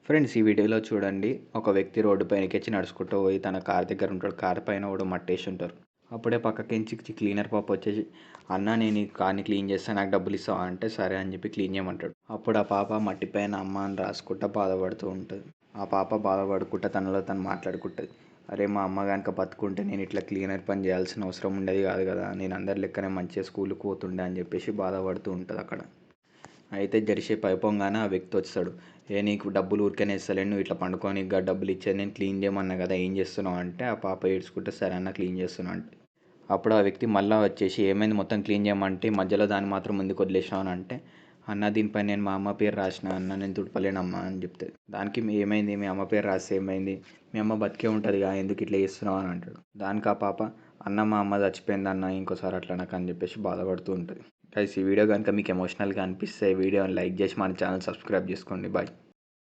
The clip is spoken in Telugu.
ఫ్రెండ్స్ ఈ వీడియోలో చూడండి. ఒక వ్యక్తి రోడ్డు పైనకెచ్చి నడుచుకుంటూ పోయి తన కారు దగ్గర ఉంటాడు. కారు పైన కూడా మట్టేసి ఉంటారు. అప్పుడే పక్కకించి క్లీనర్ పాప వచ్చేసి, అన్న నేను ఈ కార్ని క్లీన్ చేస్తా, నాకు డబ్బులు ఇస్తావా అంటే సరే అని చెప్పి క్లీన్ చేయమంటాడు. అప్పుడు ఆ పాప మట్టి పైన అమ్మ అని రాసుకుంటా బాధపడుతూ ఉంటుంది. ఆ పాప బాధపడుకుంటా తనలో తను మాట్లాడుకుంటుంది. అరే మా అమ్మ కనుక బతుకుంటే నేను ఇట్లా క్లీనర్ పని చేయాల్సిన అవసరం ఉండేది కాదు కదా, నేను అందరి లెక్కనే మంచిగా స్కూల్కి పోతుండే అని చెప్పేసి బాధపడుతూ ఉంటుంది అక్కడ. అయితే జరసేపు అయిపోగానే ఆ వ్యక్తి వచ్చాడు. నీకు డబ్బులు ఊరికేనే ఇస్తలేను, నువ్వు ఇట్లా పండుకొని డబ్బులు ఇచ్చేది నేను క్లీన్ చేయమన్నా కదా, ఏం చేస్తున్నావు అంటే ఆ పాప ఏడ్చుకుంటే సరే అన్న క్లీన్ చేస్తున్నా అంటే అప్పుడు ఆ వ్యక్తి మళ్ళీ వచ్చేసి ఏమైంది మొత్తం క్లీన్ చేయమంటే మధ్యలో దాన్ని మాత్రం ముందుకు వదిలేసావు అని అంటే, అన్న దీనిపై నేను మా అమ్మ పేరు రాసిన అన్న, నేను తుడపలేనమ్మా అని చెప్తే దానికి ఏమైంది మీ అమ్మ పేరు రాస్తే ఏమైంది, మీ అమ్మ బతికే ఉంటుందిగా ఎందుకు ఇట్లా చేస్తున్నావు అని అంటాడు. దానికి ఆ పాప, అన్న మా అమ్మ చచ్చిపోయింది అన్న, ఇంకోసారి అట్లా నాకు అని చెప్పేసి బాధపడుతూ ఉంటుంది. గైస్ ఈ వీడియో కనుక మీకు ఎమోషనల్గా అనిపిస్తే వీడియోని లైక్ చేసి మన ఛానల్ సబ్స్క్రైబ్ చేసుకోండి. బాయ్.